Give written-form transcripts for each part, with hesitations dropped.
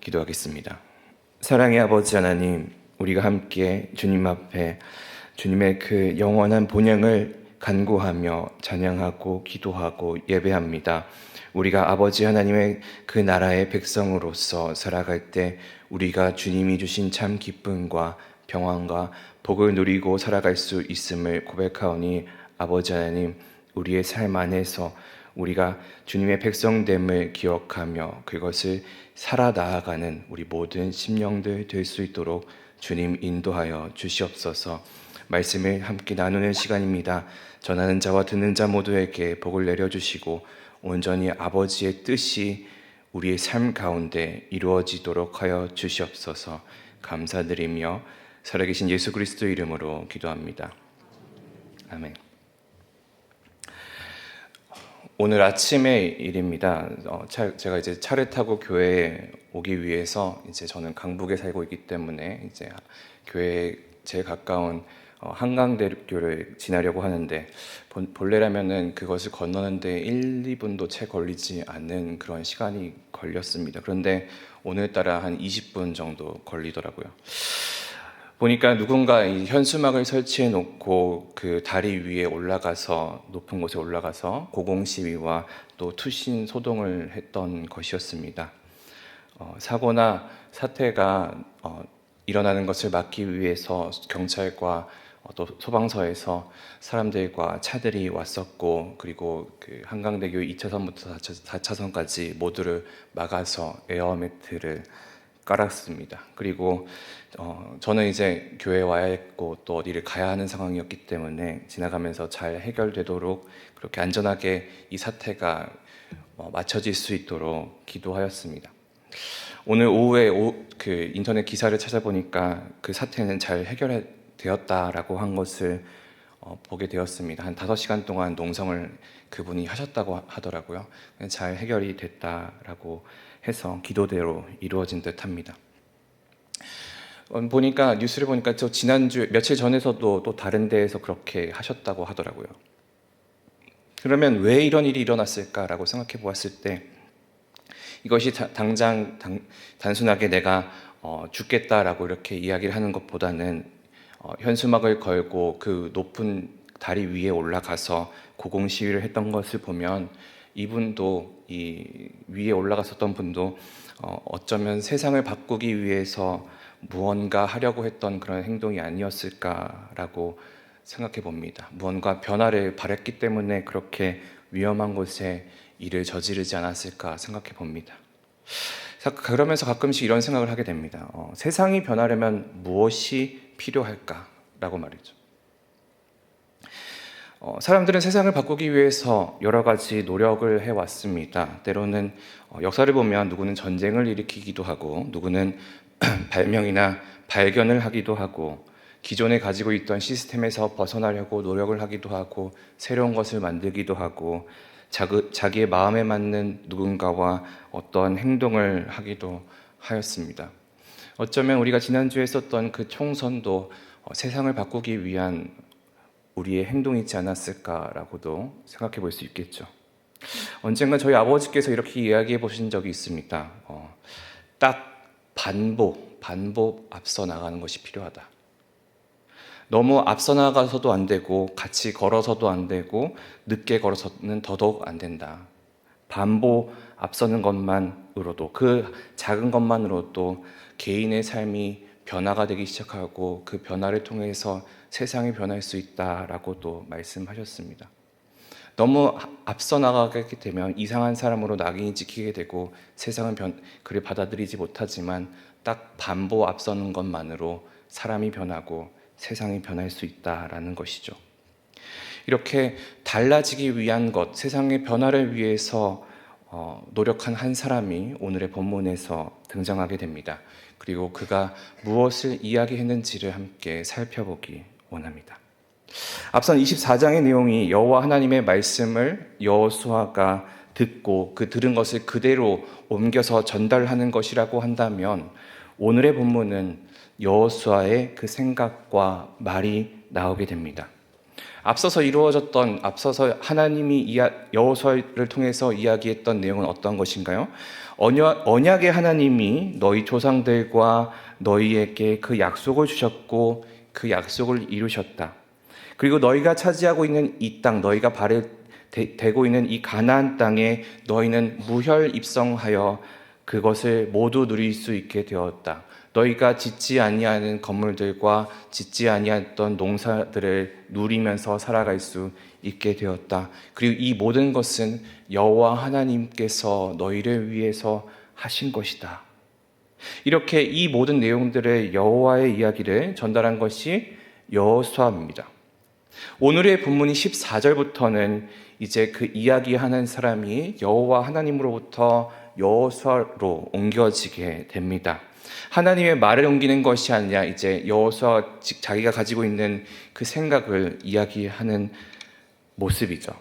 기도하겠습니다. 사랑의 아버지 하나님, 우리가 함께 주님 앞에 주님의 그 영원한 본향을 간구하며 찬양하고 기도하고 예배합니다. 우리가 아버지 하나님의 그 나라의 백성으로서 살아갈 때 우리가 주님이 주신 참 기쁨과 평안과 복을 누리고 살아갈 수 있음을 고백하오니 아버지 하나님, 우리의 삶 안에서 우리가 주님의 백성됨을 기억하며 그것을 살아 나아가는 우리 모든 심령들 될 수 있도록 주님 인도하여 주시옵소서. 말씀을 함께 나누는 시간입니다. 전하는 자와 듣는 자 모두에게 복을 내려주시고 온전히 아버지의 뜻이 우리의 삶 가운데 이루어지도록 하여 주시옵소서. 감사드리며 살아계신 예수 그리스도 이름으로 기도합니다. 아멘. 오늘 아침의 일입니다. 제가 이제 차를 타고 교회에 오기 위해서 이제 저는 강북에 살고 있기 때문에 이제 교회에 제일 가까운 한강대교를 지나려고 하는데 본래라면은 그것을 건너는데 1, 2분도 채 걸리지 않는 그런 시간이 걸렸습니다. 그런데 오늘따라 한 20분 정도 걸리더라고요. 보니까 누군가 이 현수막을 설치해 놓고 그 다리 위에 올라가서 높은 곳에 올라가서 고공시위와 또 투신 소동을 했던 것이었습니다. 사고나 사태가 일어나는 것을 막기 위해서 경찰과 또 소방서에서 사람들과 차들이 왔었고, 그리고 그 한강대교 2차선부터 4차선까지 모두를 막아서 에어매트를 깔았습니다. 그리고 저는 이제 교회에 와야 했고 또 어디를 가야 하는 상황이었기 때문에 지나가면서 잘 해결되도록 그렇게 안전하게 이 사태가 맞춰질 수 있도록 기도하였습니다. 오늘 오후에 그 인터넷 기사를 찾아보니까 그 사태는 잘 해결되었다라고 한 것을 보게 되었습니다. 한 5시간 동안 농성을 그분이 하셨다고 하더라고요. 잘 해결이 됐다라고 해서 기도대로 이루어진 듯합니다. 보니까 뉴스를 보니까 저 지난주 며칠 전에서도 또 다른 데에서 그렇게 하셨다고 하더라고요. 그러면 왜 이런 일이 일어났을까라고 생각해 보았을 때 이것이 단순하게 내가 죽겠다라고 이렇게 이야기를 하는 것보다는 현수막을 걸고 그 높은 다리 위에 올라가서 고공 시위를 했던 것을 보면 이분도 이 위에 올라갔었던 분도 어쩌면 세상을 바꾸기 위해서 무언가 하려고 했던 그런 행동이 아니었을까라고 생각해 봅니다. 무언가 변화를 바랬기 때문에 그렇게 위험한 곳에 일을 저지르지 않았을까 생각해 봅니다. 그러면서 가끔씩 이런 생각을 하게 됩니다. 세상이 변하려면 무엇이 필요할까라고 말이죠. 사람들은 세상을 바꾸기 위해서 여러 가지 노력을 해왔습니다. 때로는 역사를 보면 누구는 전쟁을 일으키기도 하고 누구는 발명이나 발견을 하기도 하고 기존에 가지고 있던 시스템에서 벗어나려고 노력을 하기도 하고 새로운 것을 만들기도 하고 자기의 마음에 맞는 누군가와 어떤 행동을 하기도 하였습니다. 어쩌면 우리가 지난주에 했었던 그 총선도 세상을 바꾸기 위한 우리의 행동이지 않았을까라고도 생각해 볼 수 있겠죠. 언젠가 저희 아버지께서 이렇게 이야기해 보신 적이 있습니다. 딱 반복 앞서 나가는 것이 필요하다. 너무 앞서 나가서도 안 되고 같이 걸어서도 안 되고 늦게 걸어서는 더더욱 안 된다. 반복 앞서는 것만으로도 그 작은 것만으로도 개인의 삶이 변화가 되기 시작하고 그 변화를 통해서 세상이 변할 수 있다라고도 말씀하셨습니다. 너무 앞서 나가게 되면 이상한 사람으로 낙인이 찍히게 되고 세상은 그를 받아들이지 못하지만 딱 반복 앞서는 것만으로 사람이 변하고 세상이 변할 수 있다라는 것이죠. 이렇게 달라지기 위한 것, 세상의 변화를 위해서 노력한 한 사람이 오늘의 본문에서 등장하게 됩니다. 그리고 그가 무엇을 이야기했는지를 함께 살펴보기 원합니다. 앞선 24장의 내용이 여호와 하나님의 말씀을 여호수아가 듣고 그 들은 것을 그대로 옮겨서 전달하는 것이라고 한다면 오늘의 본문은 여호수아의 그 생각과 말이 나오게 됩니다. 앞서서 하나님이 여호수아를 통해서 이야기했던 내용은 어떤 것인가요? 언약의 하나님이 너희 조상들과 너희에게 그 약속을 주셨고 그 약속을 이루셨다. 그리고 너희가 차지하고 있는 이 땅, 너희가 되고 있는 이 가나안 땅에 너희는 무혈 입성하여 그것을 모두 누릴 수 있게 되었다. 너희가 짓지 아니하는 건물들과 짓지 아니했던 농사들을 누리면서 살아갈 수 있게 되었다. 그리고 이 모든 것은 여호와 하나님께서 너희를 위해서 하신 것이다. 이렇게 이 모든 내용들을 여호와의 이야기를 전달한 것이 여호수아입니다. 오늘의 본문이 14절부터는 이제 그 이야기하는 사람이 여호와 하나님으로부터 여호수아로 옮겨지게 됩니다. 하나님의 말을 옮기는 것이 아니라 이제 여호수아 자기가 가지고 있는 그 생각을 이야기하는 모습이죠.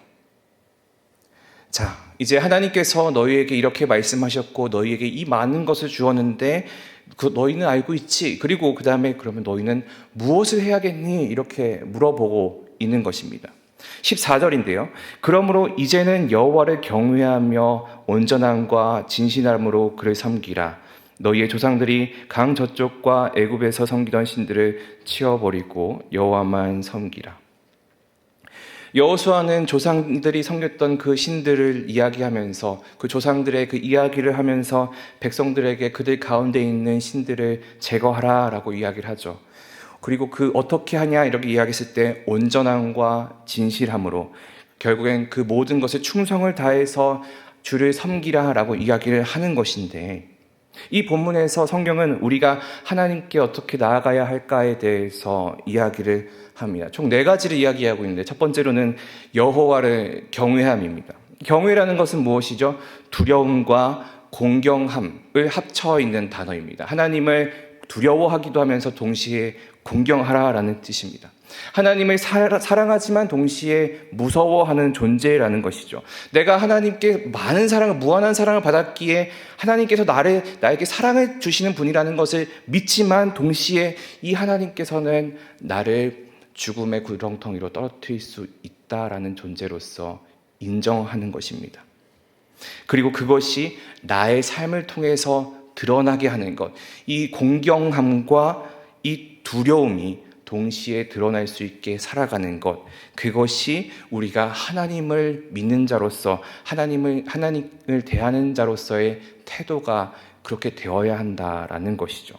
자, 이제 하나님께서 너희에게 이렇게 말씀하셨고 너희에게 이 많은 것을 주었는데 너희는 알고 있지? 그리고 그 다음에 그러면 너희는 무엇을 해야겠니? 이렇게 물어보고 있는 것입니다. 14절인데요. 그러므로 이제는 여호와를 경외하며 온전함과 진실함으로 그를 섬기라. 너희의 조상들이 강 저쪽과 애굽에서 섬기던 신들을 치워버리고 여호와만 섬기라. 여호수아는 조상들이 섬겼던 그 신들을 이야기하면서 그 조상들의 그 이야기를 하면서 백성들에게 그들 가운데 있는 신들을 제거하라라고 이야기를 하죠. 그리고 그 어떻게 하냐 이렇게 이야기했을 때 온전함과 진실함으로 결국엔 그 모든 것에 충성을 다해서 주를 섬기라라고 이야기를 하는 것인데, 이 본문에서 성경은 우리가 하나님께 어떻게 나아가야 할까에 대해서 이야기를 합니다. 총 4가지를 이야기하고 있는데, 첫 번째로는 여호와를 경외함입니다. 경외라는 것은 무엇이죠? 두려움과 공경함을 합쳐 있는 단어입니다. 하나님을 두려워하기도 하면서 동시에 공경하라라는 뜻입니다. 하나님을 사랑하지만 동시에 무서워하는 존재라는 것이죠. 내가 하나님께 많은 사랑을, 무한한 사랑을 받았기에 하나님께서 나에게 사랑을 주시는 분이라는 것을 믿지만 동시에 이 하나님께서는 나를 죽음의 구렁텅이로 떨어뜨릴 수 있다라는 존재로서 인정하는 것입니다. 그리고 그것이 나의 삶을 통해서 드러나게 하는 것, 이 공경함과 이 두려움이 동시에 드러날 수 있게 살아가는 것, 그것이 우리가 하나님을 믿는 자로서 하나님을 대하는 자로서의 태도가 그렇게 되어야 한다라는 것이죠.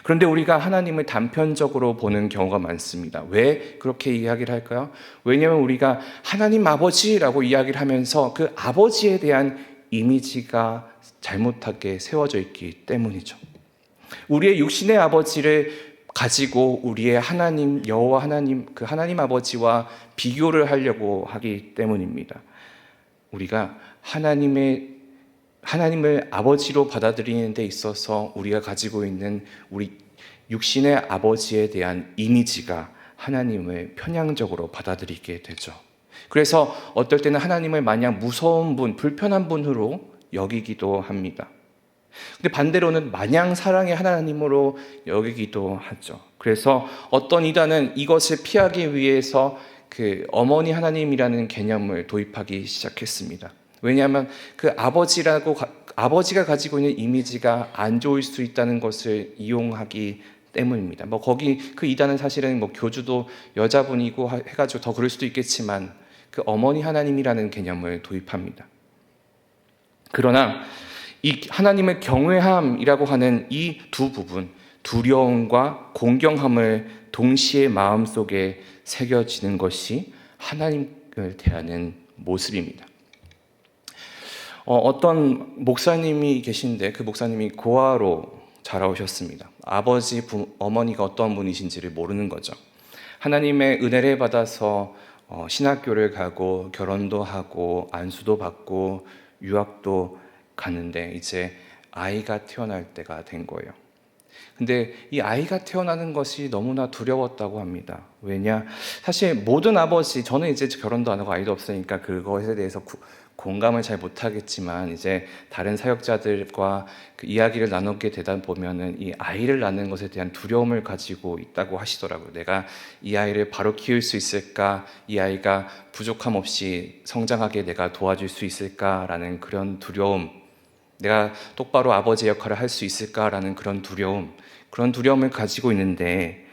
그런데 우리가 하나님을 단편적으로 보는 경우가 많습니다. 왜 그렇게 이야기를 할까요? 왜냐하면 우리가 하나님 아버지라고 이야기를 하면서 그 아버지에 대한 이미지가 잘못하게 세워져 있기 때문이죠. 우리의 육신의 아버지를 가지고 우리의 하나님, 여호와 하나님, 그 하나님 아버지와 비교를 하려고 하기 때문입니다. 우리가 하나님을 아버지로 받아들이는 데 있어서 우리가 가지고 있는 우리 육신의 아버지에 대한 이미지가 하나님을 편향적으로 받아들이게 되죠. 그래서 어떨 때는 하나님을 마냥 무서운 분, 불편한 분으로 여기기도 합니다. 근데 반대로는 마냥 사랑의 하나님으로 여기기도 하죠. 그래서 어떤 이단은 이것을 피하기 위해서 그 어머니 하나님이라는 개념을 도입하기 시작했습니다. 왜냐하면 그 아버지가 가지고 있는 이미지가 안 좋을 수 있다는 것을 이용하기 때문입니다. 거기 그 이단은 사실은 교주도 여자분이고 해가지고 더 그럴 수도 있겠지만 그 어머니 하나님이라는 개념을 도입합니다. 그러나 이 하나님의 경외함이라고 하는 이 두 부분, 두려움과 공경함을 동시에 마음속에 새겨지는 것이 하나님을 대하는 모습입니다. 어떤 목사님이 계신데 그 목사님이 고아로 자라오셨습니다. 어머니가 어떤 분이신지를 모르는 거죠. 하나님의 은혜를 받아서 신학교를 가고 결혼도 하고 안수도 받고 유학도 갔는데 이제 아이가 태어날 때가 된 거예요. 근데 이 아이가 태어나는 것이 너무나 두려웠다고 합니다. 왜냐? 사실 모든 아버지, 저는 이제 결혼도 안 하고 아이도 없으니까 그것에 대해서 공감을 잘 못하겠지만 이제 다른 사역자들과 그 이야기를 나누게 되다 보면은 이 아이를 낳는 것에 대한 두려움을 가지고 있다고 하시더라고요. 내가 이 아이를 바로 키울 수 있을까? 이 아이가 부족함 없이 성장하게 내가 도와줄 수 있을까라는 그런 두려움, 내가 똑바로 아버지 역할을 할 수 있을까라는 그런 두려움을 가지고 있는데,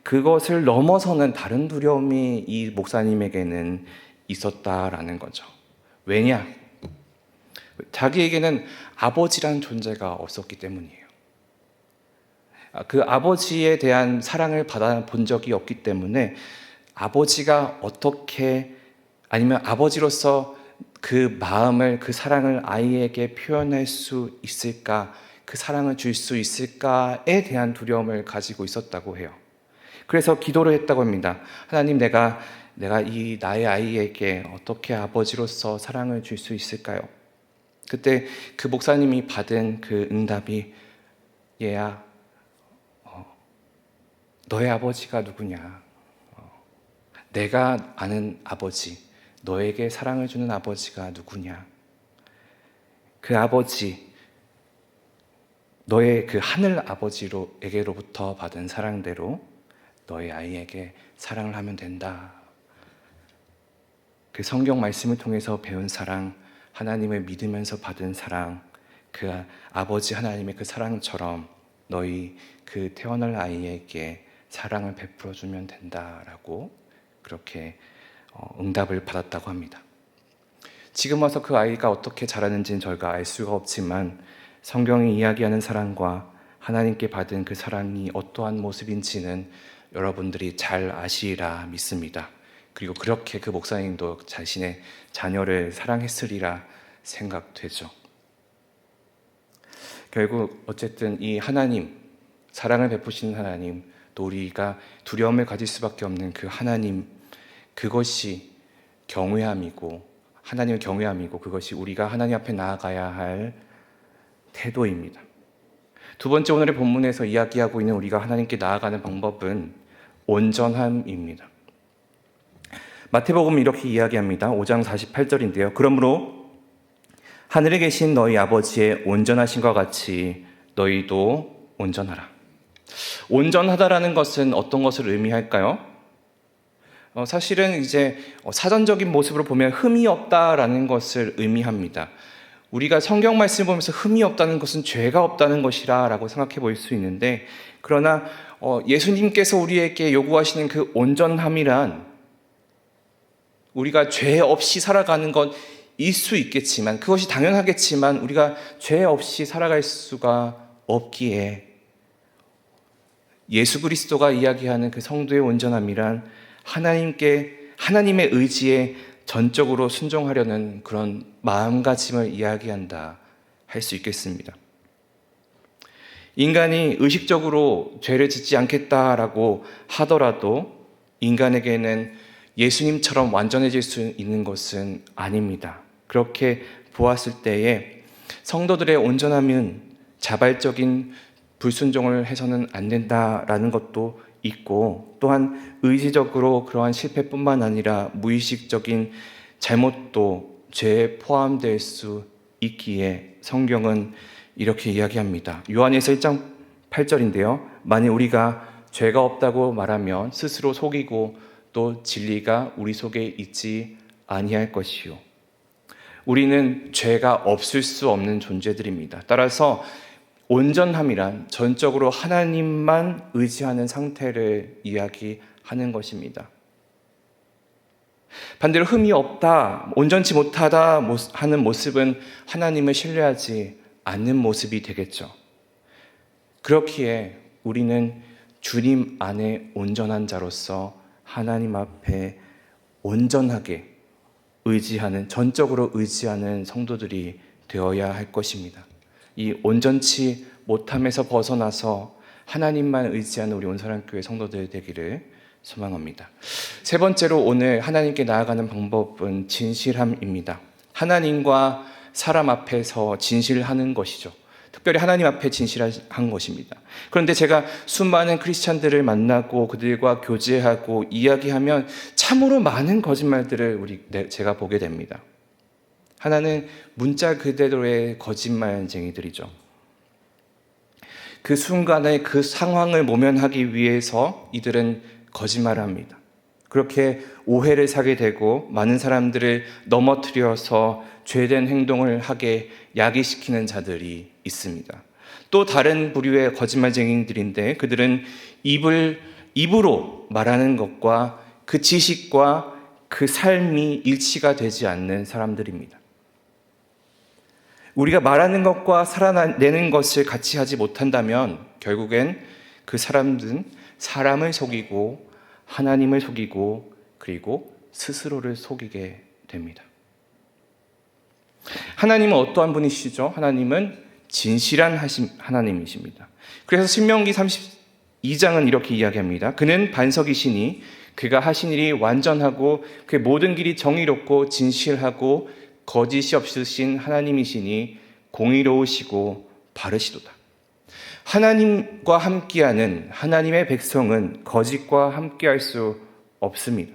그것을 넘어서는 다른 두려움이 이 목사님에게는 있었다라는 거죠. 왜냐? 자기에게는 아버지란 존재가 없었기 때문이에요. 그 아버지에 대한 사랑을 받아본 적이 없기 때문에 아버지가 어떻게, 아니면 아버지로서 그 마음을, 그 사랑을 아이에게 표현할 수 있을까, 그 사랑을 줄 수 있을까에 대한 두려움을 가지고 있었다고 해요. 그래서 기도를 했다고 합니다. 하나님, 내가 이 나의 아이에게 어떻게 아버지로서 사랑을 줄 수 있을까요? 그때 그 목사님이 받은 그 응답이, 얘야, 너의 아버지가 누구냐? 내가 아는 아버지, 너에게 사랑을 주는 아버지가 누구냐? 그 아버지, 너의 그 하늘 아버지에게로부터 받은 사랑대로 너의 아이에게 사랑을 하면 된다. 그 성경 말씀을 통해서 배운 사랑, 하나님을 믿으면서 받은 사랑, 그 아버지 하나님의 그 사랑처럼 너희 그 태어날 아이에게 사랑을 베풀어 주면 된다라고 그렇게 응답을 받았다고 합니다. 지금 와서 그 아이가 어떻게 자라는지는 저희가 알 수가 없지만 성경이 이야기하는 사랑과 하나님께 받은 그 사랑이 어떠한 모습인지는 여러분들이 잘 아시리라 믿습니다. 그리고 그렇게 그 목사님도 자신의 자녀를 사랑했으리라 생각되죠. 결국 어쨌든 이 하나님, 사랑을 베푸시는 하나님, 또 우리가 두려움을 가질 수밖에 없는 그 하나님, 그것이 경외함이고, 하나님의 경외함이고, 그것이 우리가 하나님 앞에 나아가야 할 태도입니다. 두 번째, 오늘의 본문에서 이야기하고 있는 우리가 하나님께 나아가는 방법은 온전함입니다. 마태복음 이렇게 이야기합니다. 5장 48절인데요. 그러므로 하늘에 계신 너희 아버지의 온전하신과 같이 너희도 온전하라. 온전하다라는 것은 어떤 것을 의미할까요? 사실은 이제 사전적인 모습으로 보면 흠이 없다라는 것을 의미합니다. 우리가 성경 말씀을 보면서 흠이 없다는 것은 죄가 없다는 것이라고 생각해 볼 수 있는데, 그러나 예수님께서 우리에게 요구하시는 그 온전함이란 우리가 죄 없이 살아가는 것일 수 있겠지만, 그것이 당연하겠지만 우리가 죄 없이 살아갈 수가 없기에 예수 그리스도가 이야기하는 그 성도의 온전함이란 하나님의 의지에 전적으로 순종하려는 그런 마음가짐을 이야기한다 할 수 있겠습니다. 인간이 의식적으로 죄를 짓지 않겠다라고 하더라도 인간에게는 예수님처럼 완전해질 수 있는 것은 아닙니다. 그렇게 보았을 때에 성도들의 온전함은 자발적인 불순종을 해서는 안 된다라는 것도 있고, 또한 의지적으로 그러한 실패뿐만 아니라 무의식적인 잘못도 죄에 포함될 수 있기에 성경은 이렇게 이야기합니다. 요한에서 1장 8절인데요. 만일 우리가 죄가 없다고 말하면 스스로 속이고 또 진리가 우리 속에 있지 아니할 것이요. 우리는 죄가 없을 수 없는 존재들입니다. 따라서 온전함이란 전적으로 하나님만 의지하는 상태를 이야기하는 것입니다. 반대로 흠이 없다, 온전치 못하다 하는 모습은 하나님을 신뢰하지 않는 모습이 되겠죠. 그렇기에 우리는 주님 안에 온전한 자로서 하나님 앞에 온전하게 의지하는, 전적으로 의지하는 성도들이 되어야 할 것입니다. 이 온전치 못함에서 벗어나서 하나님만 의지하는 우리 온사랑교회 성도들 되기를 소망합니다. 세 번째로 오늘 하나님께 나아가는 방법은 진실함입니다. 하나님과 사람 앞에서 진실하는 것이죠. 특별히 하나님 앞에 진실한 것입니다. 그런데 제가 수많은 크리스찬들을 만나고 그들과 교제하고 이야기하면 참으로 많은 거짓말들을 제가 보게 됩니다. 하나는 문자 그대로의 거짓말쟁이들이죠. 그 순간에 그 상황을 모면하기 위해서 이들은 거짓말을 합니다. 그렇게 오해를 사게 되고 많은 사람들을 넘어뜨려서 죄된 행동을 하게 야기시키는 자들이 있습니다. 또 다른 부류의 거짓말쟁이들인데 그들은 입으로 말하는 것과 그 지식과 그 삶이 일치가 되지 않는 사람들입니다. 우리가 말하는 것과 살아내는 것을 같이 하지 못한다면 결국엔 그 사람들은 사람을 속이고 하나님을 속이고 그리고 스스로를 속이게 됩니다. 하나님은 어떠한 분이시죠? 하나님은 진실한 하나님이십니다. 그래서 신명기 32장은 이렇게 이야기합니다. 그는 반석이시니 그가 하신 일이 완전하고 그의 모든 길이 정의롭고 진실하고 거짓이 없으신 하나님이시니 공의로우시고 바르시도다. 하나님과 함께하는 하나님의 백성은 거짓과 함께할 수 없습니다.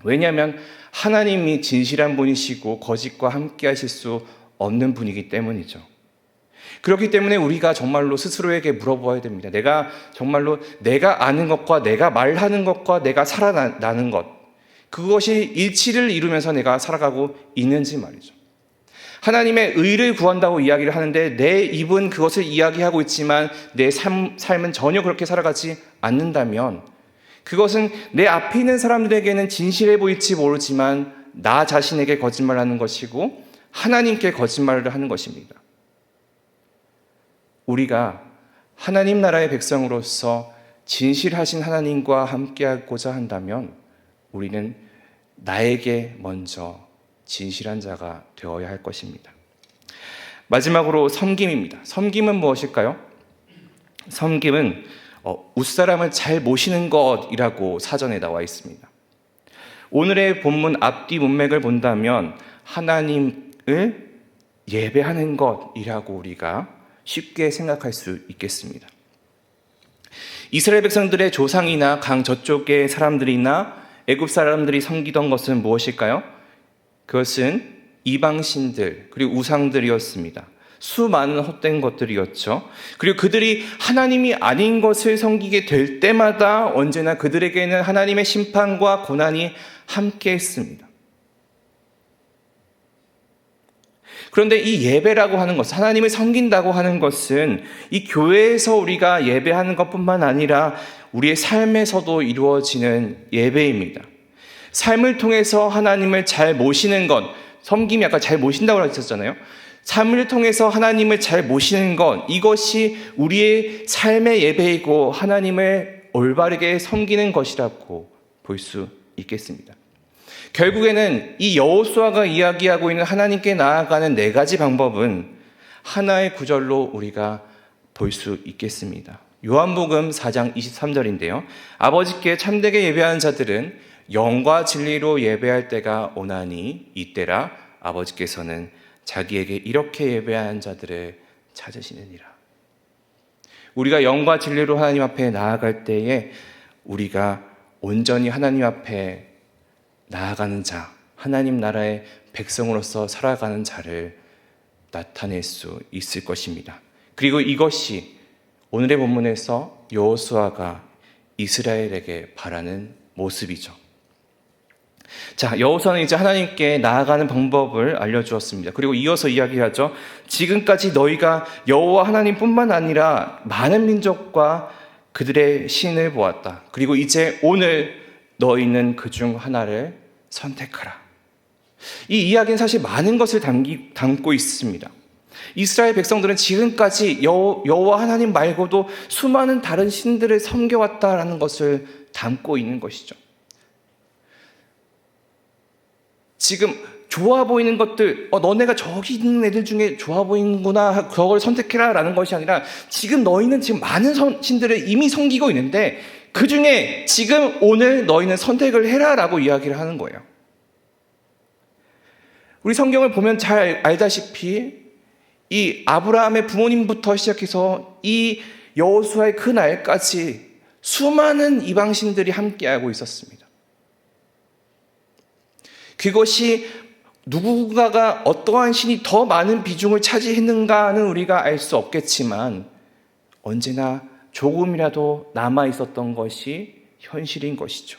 왜냐하면 하나님이 진실한 분이시고 거짓과 함께하실 수 없는 분이기 때문이죠. 그렇기 때문에 우리가 정말로 스스로에게 물어봐야 됩니다. 내가 정말로 내가 아는 것과 내가 말하는 것과 내가 살아나는 것, 그것이 일치를 이루면서 내가 살아가고 있는지 말이죠. 하나님의 의를 구한다고 이야기를 하는데 내 입은 그것을 이야기하고 있지만 내 삶은 전혀 그렇게 살아가지 않는다면 그것은 내 앞에 있는 사람들에게는 진실해 보일지 모르지만 나 자신에게 거짓말하는 것이고 하나님께 거짓말을 하는 것입니다. 우리가 하나님 나라의 백성으로서 진실하신 하나님과 함께하고자 한다면 우리는 나에게 먼저 진실한 자가 되어야 할 것입니다. 마지막으로 섬김입니다. 섬김은 무엇일까요? 섬김은 웃사람을 잘 모시는 것이라고 사전에 나와 있습니다. 오늘의 본문 앞뒤 문맥을 본다면 하나님을 예배하는 것이라고 우리가 쉽게 생각할 수 있겠습니다. 이스라엘 백성들의 조상이나 강 저쪽의 사람들이나 애굽 사람들이 섬기던 것은 무엇일까요? 그것은 이방신들 그리고 우상들이었습니다. 수많은 헛된 것들이었죠. 그리고 그들이 하나님이 아닌 것을 섬기게 될 때마다 언제나 그들에게는 하나님의 심판과 고난이 함께 했습니다. 그런데 이 예배라고 하는 것, 하나님을 섬긴다고 하는 것은 이 교회에서 우리가 예배하는 것뿐만 아니라 우리의 삶에서도 이루어지는 예배입니다. 삶을 통해서 하나님을 잘 모시는 것, 섬김이 아까 잘 모신다고 했었잖아요. 삶을 통해서 하나님을 잘 모시는 것, 이것이 우리의 삶의 예배이고 하나님을 올바르게 섬기는 것이라고 볼 수 있겠습니다. 결국에는 이 여호수아가 이야기하고 있는 하나님께 나아가는 4가지 방법은 하나의 구절로 우리가 볼 수 있겠습니다. 요한복음 4장 23절인데요. 아버지께 참되게 예배하는 자들은 영과 진리로 예배할 때가 오나니 이때라 아버지께서는 자기에게 이렇게 예배하는 자들을 찾으시느니라. 우리가 영과 진리로 하나님 앞에 나아갈 때에 우리가 온전히 하나님 앞에 나아가는 자, 하나님 나라의 백성으로서 살아가는 자를 나타낼 수 있을 것입니다. 그리고 이것이 오늘의 본문에서 여호수아가 이스라엘에게 바라는 모습이죠. 자, 여호수아는 이제 하나님께 나아가는 방법을 알려주었습니다. 그리고 이어서 이야기하죠. 지금까지 너희가 여호와 하나님뿐만 아니라 많은 민족과 그들의 신을 보았다. 그리고 이제 오늘 너희는 그중 하나를 선택하라. 이 이야기는 사실 많은 것을 담고 있습니다. 이스라엘 백성들은 지금까지 여호와 하나님 말고도 수많은 다른 신들을 섬겨왔다라는 것을 담고 있는 것이죠. 지금 좋아 보이는 것들, 너네가 저기 있는 애들 중에 좋아 보이는구나, 그걸 선택해라 라는 것이 아니라 지금 너희는 지금 많은 신들을 이미 섬기고 있는데 그 중에 지금 오늘 너희는 선택을 해라 라고 이야기를 하는 거예요. 우리 성경을 보면 잘 알다시피 이 아브라함의 부모님부터 시작해서 이 여호수아의 그 날까지 수많은 이방신들이 함께하고 있었습니다. 그것이 누군가가 어떠한 신이 더 많은 비중을 차지했는가는 우리가 알 수 없겠지만 언제나 조금이라도 남아 있었던 것이 현실인 것이죠.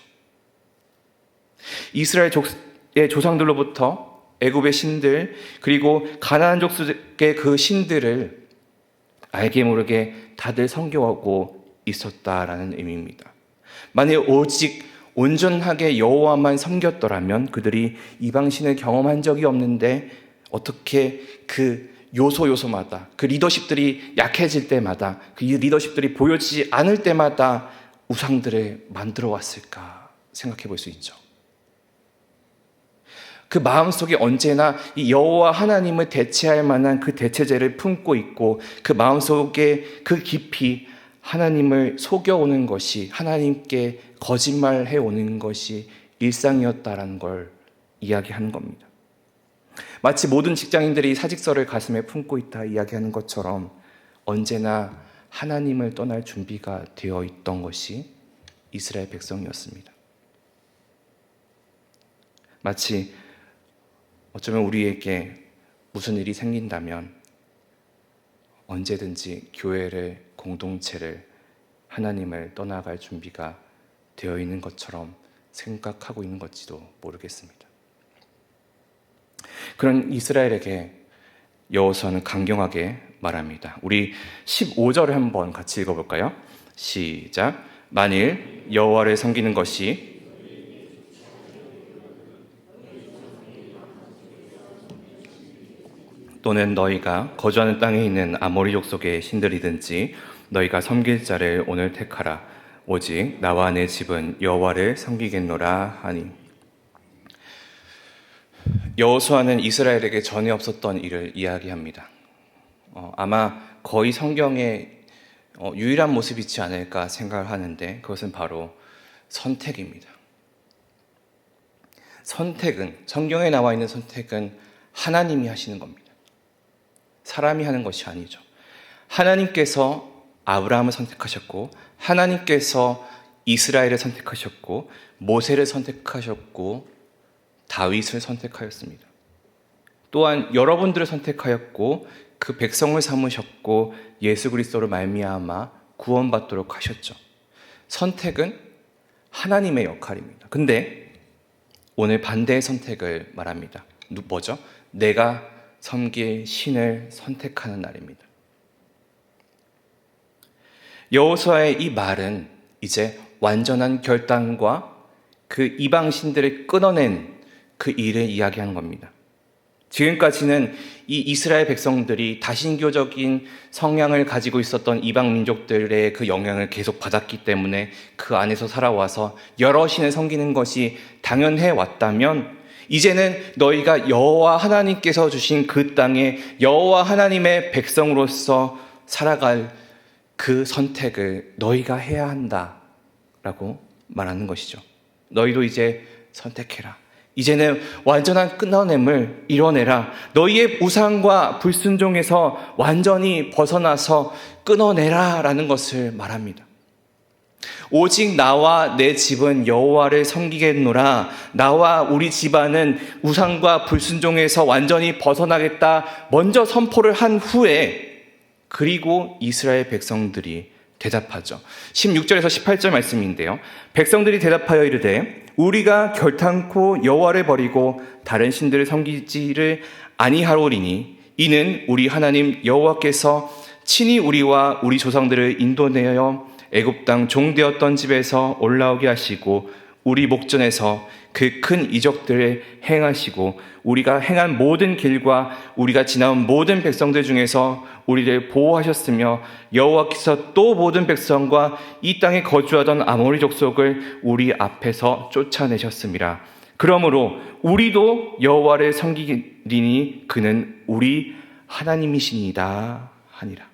이스라엘의 조상들로부터 애굽의 신들 그리고 가나안 족속의 그 신들을 알게 모르게 다들 섬겨오고 있었다라는 의미입니다. 만약 오직 온전하게 여호와만 섬겼더라면 그들이 이방신을 경험한 적이 없는데 어떻게 그 요소마다 그 리더십들이 약해질 때마다 그 리더십들이 보여지지 않을 때마다 우상들을 만들어 왔을까 생각해 볼 수 있죠. 그 마음속에 언제나 이 여호와 하나님을 대체할 만한 그 대체제를 품고 있고 그 마음속에 그 깊이 하나님을 속여오는 것이 하나님께 거짓말해오는 것이 일상이었다라는 걸 이야기하는 겁니다. 마치 모든 직장인들이 사직서를 가슴에 품고 있다 이야기하는 것처럼 언제나 하나님을 떠날 준비가 되어 있던 것이 이스라엘 백성이었습니다. 마치 어쩌면 우리에게 무슨 일이 생긴다면 언제든지 교회를, 공동체를, 하나님을 떠나갈 준비가 되어 있는 것처럼 생각하고 있는 것지도 모르겠습니다. 그런 이스라엘에게 여호수아는 강경하게 말합니다. 우리 15절을 한번 같이 읽어볼까요? 시작. 만일 여호와를 섬기는 것이 또는 너희가 거주하는 땅에 있는 아모리 족속의 신들이든지 너희가 섬길 자를 오늘 택하라. 오직 나와 내 집은 여호와를 섬기겠노라 하니. 여호수아는 이스라엘에게 전에 없었던 일을 이야기합니다. 아마 거의 성경의 유일한 모습이지 않을까 생각을 하는데 그것은 바로 선택입니다. 선택은, 성경에 나와 있는 선택은 하나님이 하시는 겁니다. 사람이 하는 것이 아니죠. 하나님께서 아브라함을 선택하셨고 하나님께서 이스라엘을 선택하셨고 모세를 선택하셨고 다윗을 선택하였습니다. 또한 여러분들을 선택하였고 그 백성을 삼으셨고 예수 그리스도로 말미암아 구원받도록 하셨죠. 선택은 하나님의 역할입니다. 근데 오늘 반대의 선택을 말합니다. 뭐죠? 내가 섬길 신을 선택하는 날입니다. 여호수아의 이 말은 이제 완전한 결단과 그 이방 신들을 끊어낸 그 일을 이야기하는 겁니다. 지금까지는 이 이스라엘 백성들이 다신교적인 성향을 가지고 있었던 이방 민족들의 그 영향을 계속 받았기 때문에 그 안에서 살아와서 여러 신을 섬기는 것이 당연해 왔다면 이제는 너희가 여호와 하나님께서 주신 그 땅에 여호와 하나님의 백성으로서 살아갈 그 선택을 너희가 해야 한다라고 말하는 것이죠. 너희도 이제 선택해라. 이제는 완전한 끊어냄을 이뤄내라. 너희의 우상과 불순종에서 완전히 벗어나서 끊어내라 라는 것을 말합니다. 오직 나와 내 집은 여호와를 섬기겠노라. 나와 우리 집안은 우상과 불순종에서 완전히 벗어나겠다. 먼저 선포를 한 후에 그리고 이스라엘 백성들이 대답하죠. 16절에서 18절 말씀인데요. 백성들이 대답하여 이르되 우리가 결탄코 여호와를 버리고 다른 신들을 섬기지를 아니하오리니 이는 우리 하나님 여호와께서 친히 우리와 우리 조상들을 인도내어 애굽 땅 종되었던 집에서 올라오게 하시고 우리 목전에서 그 큰 이적들을 행하시고 우리가 행한 모든 길과 우리가 지나온 모든 백성들 중에서 우리를 보호하셨으며 여호와께서 또 모든 백성과 이 땅에 거주하던 아모리 족속을 우리 앞에서 쫓아내셨습니다. 그러므로 우리도 여호와를 섬기리니 그는 우리 하나님이시니이다 하니라.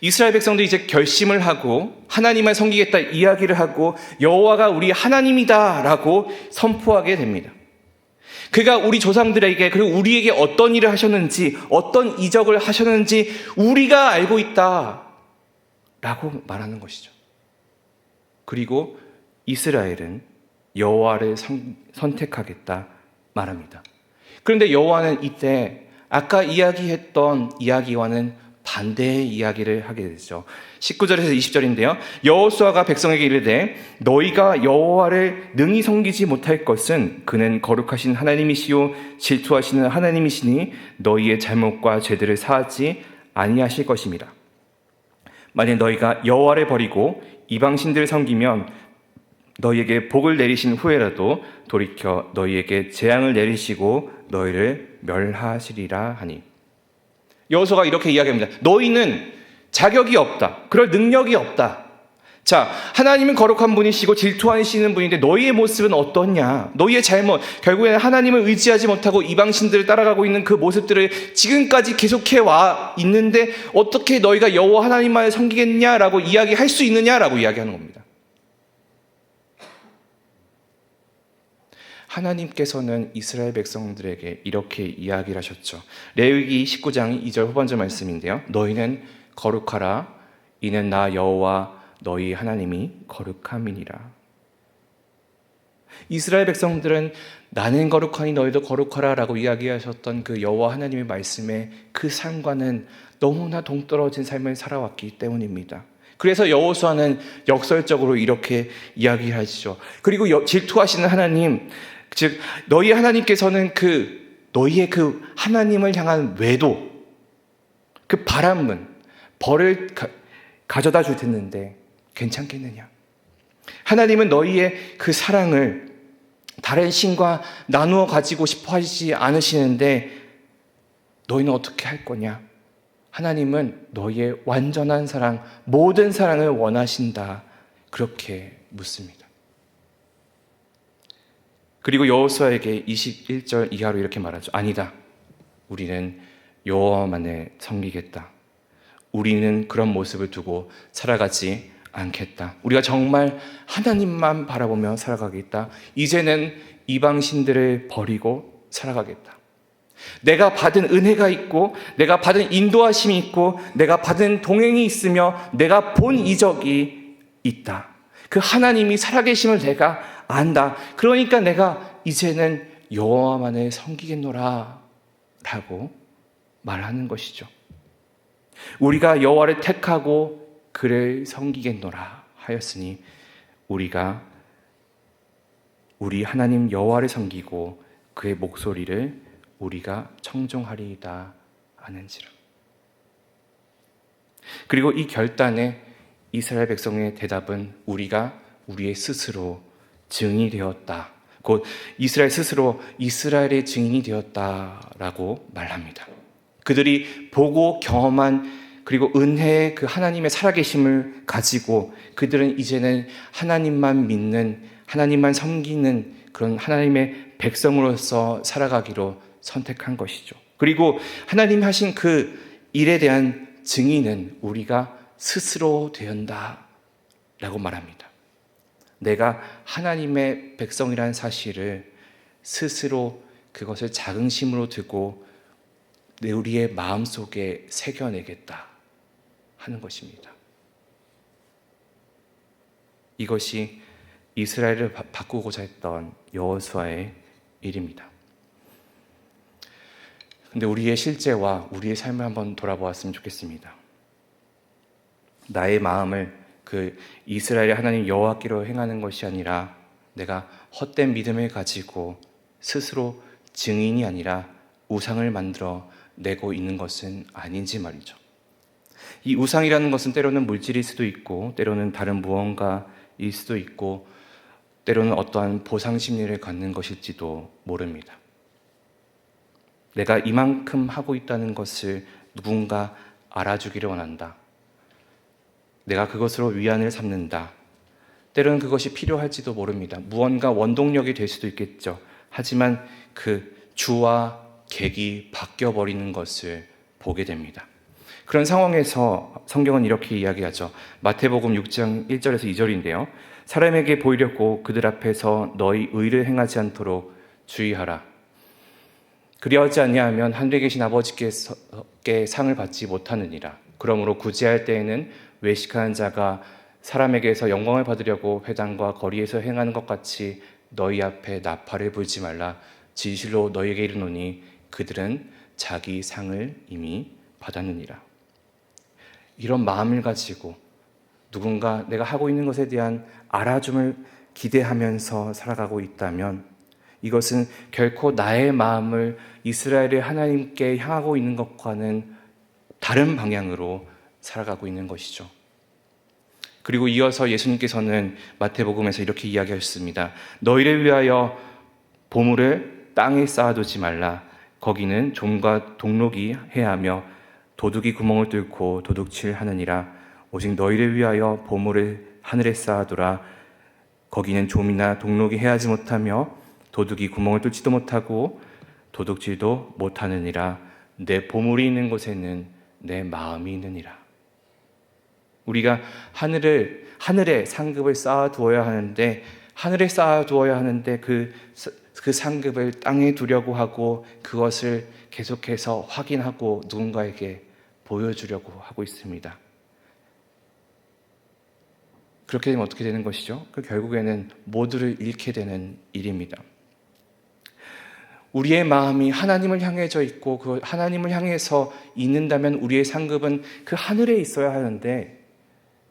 이스라엘 백성들이 이제 결심을 하고 하나님을 섬기겠다 이야기를 하고 여호와가 우리 하나님이다라고 선포하게 됩니다. 그가 우리 조상들에게 그리고 우리에게 어떤 일을 하셨는지 어떤 이적을 하셨는지 우리가 알고 있다라고 말하는 것이죠. 그리고 이스라엘은 여호와를 선택하겠다 말합니다. 그런데 여호와는 이때 아까 이야기했던 이야기와는 반대의 이야기를 하게 되죠. 19절에서 20절인데요. 여호수아가 백성에게 이르되 너희가 여호와를 능히 섬기지 못할 것은 그는 거룩하신 하나님이시요 질투하시는 하나님이시니 너희의 잘못과 죄들을 사하지 아니하실 것입니다. 만일 너희가 여호와를 버리고 이방신들을 섬기면 너희에게 복을 내리신 후에라도 돌이켜 너희에게 재앙을 내리시고 너희를 멸하시리라 하니. 여호수아가 이렇게 이야기합니다. 너희는 자격이 없다. 그럴 능력이 없다. 자, 하나님은 거룩한 분이시고 질투하시는 분인데 너희의 모습은 어떠냐? 너희의 잘못, 결국에는 하나님을 의지하지 못하고 이방신들을 따라가고 있는 그 모습들을 지금까지 계속해 와 있는데 어떻게 너희가 여호와 하나님만을 섬기겠냐라고 이야기할 수 있느냐라고 이야기하는 겁니다. 하나님께서는 이스라엘 백성들에게 이렇게 이야기를 하셨죠. 레위기 19장 2절 후반절 말씀인데요. 너희는 거룩하라. 이는 나 여호와 너희 하나님이 거룩함이니라. 이스라엘 백성들은 나는 거룩하니 너희도 거룩하라 라고 이야기하셨던 그 여호와 하나님의 말씀에 그 삶과는 너무나 동떨어진 삶을 살아왔기 때문입니다. 그래서 여호수아는 역설적으로 이렇게 이야기하시죠. 그리고 질투하시는 하나님, 즉 너희 하나님께서는 너희의 그 하나님을 향한 외도, 그 바람은 벌을 가져다 줄 텐데 괜찮겠느냐? 하나님은 너희의 그 사랑을 다른 신과 나누어 가지고 싶어 하시지 않으시는데 너희는 어떻게 할 거냐? 하나님은 너희의 완전한 사랑, 모든 사랑을 원하신다. 그렇게 묻습니다. 그리고 여호수아에게 21절 이하로 이렇게 말하죠. 아니다. 우리는 여호와만을 섬기겠다. 우리는 그런 모습을 두고 살아가지 않겠다. 우리가 정말 하나님만 바라보며 살아가겠다. 이제는 이방신들을 버리고 살아가겠다. 내가 받은 은혜가 있고 내가 받은 인도하심이 있고 내가 받은 동행이 있으며 내가 본 이적이 있다. 그 하나님이 살아계심을 내가 안다. 그러니까 내가 이제는 여호와만을 섬기겠노라 라고 말하는 것이죠. 우리가 여호와를 택하고 그를 섬기겠노라 하였으니 우리가 우리 하나님 여호와를 섬기고 그의 목소리를 우리가 청종하리이다 하는지라. 그리고 이 결단에 이스라엘 백성의 대답은 우리가 우리의 스스로 증인이 되었다. 곧 이스라엘 스스로 이스라엘의 증인이 되었다라고 말합니다. 그들이 보고 경험한 그리고 은혜의 그 하나님의 살아계심을 가지고 그들은 이제는 하나님만 믿는, 하나님만 섬기는 그런 하나님의 백성으로서 살아가기로 선택한 것이죠. 그리고 하나님 하신 그 일에 대한 증인은 우리가 스스로 되었다라고 말합니다. 내가 하나님의 백성이라는 사실을 스스로 그것을 자긍심으로 두고 우리의 마음속에 새겨내겠다 하는 것입니다. 이것이 이스라엘을 바꾸고자 했던 여호수아의 일입니다. 근데 우리의 실제와 우리의 삶을 한번 돌아보았으면 좋겠습니다. 나의 마음을 그 이스라엘의 하나님 여호와께로 행하는 것이 아니라 내가 헛된 믿음을 가지고 스스로 증인이 아니라 우상을 만들어 내고 있는 것은 아닌지 말이죠. 이 우상이라는 것은 때로는 물질일 수도 있고 때로는 다른 무언가일 수도 있고 때로는 어떠한 보상 심리를 갖는 것일지도 모릅니다. 내가 이만큼 하고 있다는 것을 누군가 알아주기를 원한다. 내가 그것으로 위안을 삼는다. 때로는 그것이 필요할지도 모릅니다. 무언가 원동력이 될 수도 있겠죠. 하지만 그 주와 객이 바뀌어버리는 것을 보게 됩니다. 그런 상황에서 성경은 이렇게 이야기하죠. 마태복음 6장 1절에서 2절인데요. 사람에게 보이려고 그들 앞에서 너희 의를 행하지 않도록 주의하라. 그리하지 아니하면 하늘에 계신 아버지께 상을 받지 못하느니라. 그러므로 구제할 때에는 외식하는 자가 사람에게서 영광을 받으려고 회당과 거리에서 행하는 것 같이 너희 앞에 나팔을 불지 말라. 진실로 너희에게 이르노니 그들은 자기 상을 이미 받았느니라. 이런 마음을 가지고 누군가 내가 하고 있는 것에 대한 알아줌을 기대하면서 살아가고 있다면 이것은 결코 나의 마음을 이스라엘의 하나님께 향하고 있는 것과는 다른 방향으로 살아가고 있는 것이죠. 그리고 이어서 예수님께서는 마태복음에서 이렇게 이야기하셨습니다. 너희를 위하여 보물을 땅에 쌓아두지 말라. 거기는 좀과 동록이 해하며 도둑이 구멍을 뚫고 도둑질 하느니라. 오직 너희를 위하여 보물을 하늘에 쌓아두라. 거기는 좀이나 동록이 해하지 못하며 도둑이 구멍을 뚫지도 못하고 도둑질도 못하느니라. 내 보물이 있는 곳에는 내 마음이 있느니라. 우리가 하늘에 상급을 쌓아두어야 하는데 그 상급을 땅에 두려고 하고 그것을 계속해서 확인하고 누군가에게 보여주려고 하고 있습니다. 그렇게 되면 어떻게 되는 것이죠? 결국에는 모두를 잃게 되는 일입니다. 우리의 마음이 하나님을 향해져 있고 그 하나님을 향해서 있는다면 우리의 상급은 그 하늘에 있어야 하는데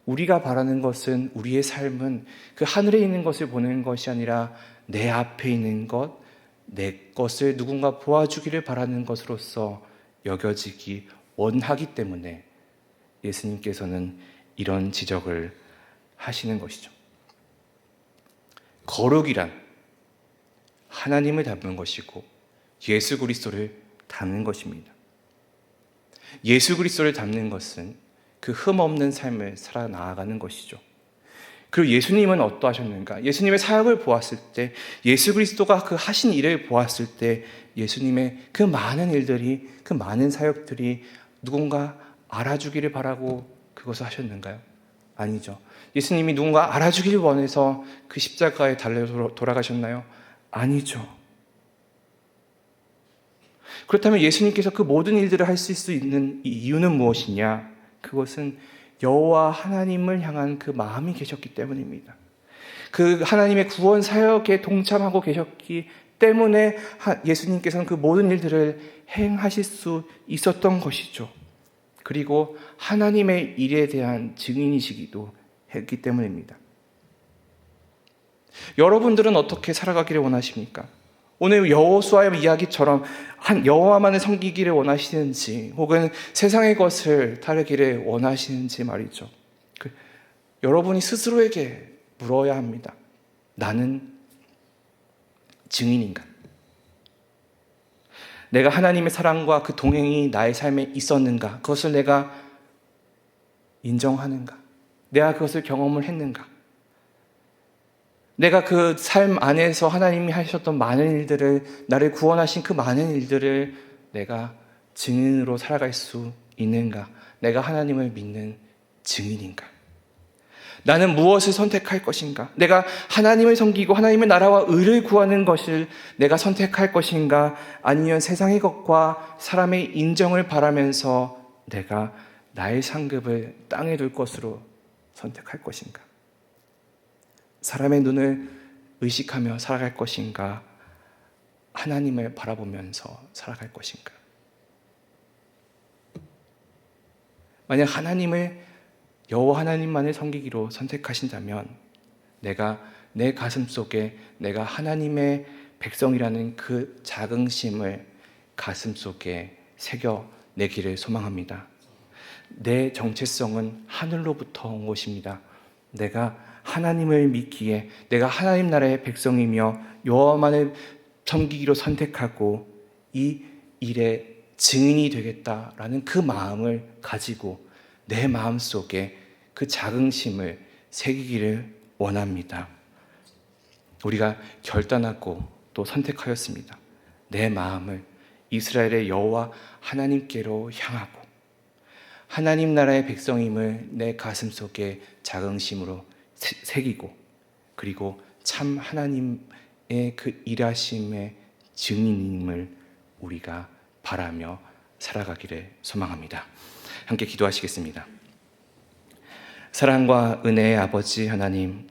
우리가 바라는 것은 우리의 삶은 그 하늘에 있는 것을 보는 것이 아니라 내 앞에 있는 것, 내 것을 누군가 보아주기를 바라는 것으로서 여겨지기 원하기 때문에 예수님께서는 이런 지적을 하시는 것이죠. 거룩이란 하나님을 닮는 것이고 예수 그리스도를 닮는 것입니다. 예수 그리스도를 닮는 것은 그 흠없는 삶을 살아나가는 것이죠. 그리고 예수님은 어떠하셨는가? 예수님의 사역을 보았을 때, 예수 그리스도가 그 하신 일을 보았을 때 예수님의 그 많은 일들이, 그 많은 사역들이 누군가 알아주기를 바라고 그것을 하셨는가요? 아니죠. 예수님이 누군가 알아주기를 원해서 그 십자가에 달려 돌아가셨나요? 아니죠. 그렇다면 예수님께서 그 모든 일들을 하실 수 있는 이유는 무엇이냐? 그것은 여호와 하나님을 향한 그 마음이 계셨기 때문입니다. 그 하나님의 구원 사역에 동참하고 계셨기 때문에 예수님께서는 그 모든 일들을 행하실 수 있었던 것이죠. 그리고 하나님의 일에 대한 증인이시기도 했기 때문입니다. 여러분들은 어떻게 살아가기를 원하십니까? 오늘 여호수아의 이야기처럼 한 여호와만을 섬기기를 원하시는지 혹은 세상의 것을 따르기를 원하시는지 말이죠. 여러분이 스스로에게 물어야 합니다. 나는 증인인가? 내가 하나님의 사랑과 그 동행이 나의 삶에 있었는가? 그것을 내가 인정하는가? 내가 그것을 경험을 했는가? 내가 그 삶 안에서 하나님이 하셨던 많은 일들을, 나를 구원하신 그 많은 일들을 내가 증인으로 살아갈 수 있는가? 내가 하나님을 믿는 증인인가? 나는 무엇을 선택할 것인가? 내가 하나님을 섬기고 하나님의 나라와 의를 구하는 것을 내가 선택할 것인가? 아니면 세상의 것과 사람의 인정을 바라면서 내가 나의 상급을 땅에 둘 것으로 선택할 것인가? 사람의 눈을 의식하며 살아갈 것인가? 하나님을 바라보면서 살아갈 것인가? 만약 하나님을 여호와 하나님만을 섬기기로 선택하신다면 내가 내 가슴 속에 내가 하나님의 백성이라는 그 자긍심을 가슴 속에 새겨내기를 소망합니다. 내 정체성은 하늘로부터 온 것입니다. 내가 하나님을 믿기에 내가 하나님 나라의 백성이며 여호와만을 섬기기로 선택하고 이 일의 증인이 되겠다라는 그 마음을 가지고 내 마음속에 그 자긍심을 새기기를 원합니다. 우리가 결단하고 또 선택하였습니다. 내 마음을 이스라엘의 여호와 하나님께로 향하고 하나님 나라의 백성임을 내 가슴속에 자긍심으로 새기고 그리고 참 하나님의 그 일하심의 증인임을 우리가 바라며 살아가기를 소망합니다. 함께 기도하시겠습니다. 사랑과 은혜의 아버지 하나님,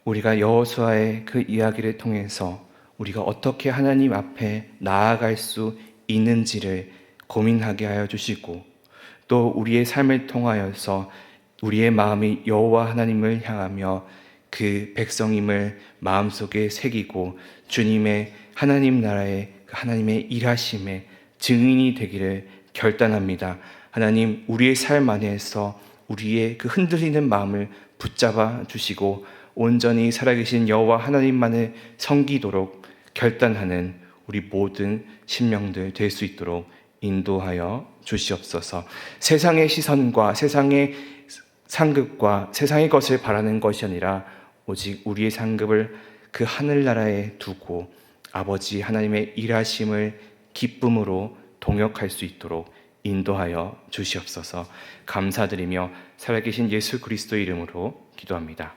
우리가 여호수아의 그 이야기를 통해서 우리가 어떻게 하나님 앞에 나아갈 수 있는지를 고민하게 하여 주시고, 또 우리의 삶을 통하여서 우리의 마음이 여호와 하나님을 향하며 그 백성임을 마음속에 새기고 주님의 하나님 나라의 하나님의 일하심의 증인이 되기를 결단합니다. 하나님, 우리의 삶 안에서 우리의 그 흔들리는 마음을 붙잡아 주시고 온전히 살아계신 여호와 하나님만을 섬기도록 결단하는 우리 모든 심령들 될 수 있도록 인도하여 주시옵소서. 세상의 시선과 세상의 상급과 세상의 것을 바라는 것이 아니라 오직 우리의 상급을 그 하늘나라에 두고 아버지 하나님의 일하심을 기쁨으로 동역할 수 있도록 인도하여 주시옵소서. 감사드리며 살아계신 예수 그리스도의 이름으로 기도합니다.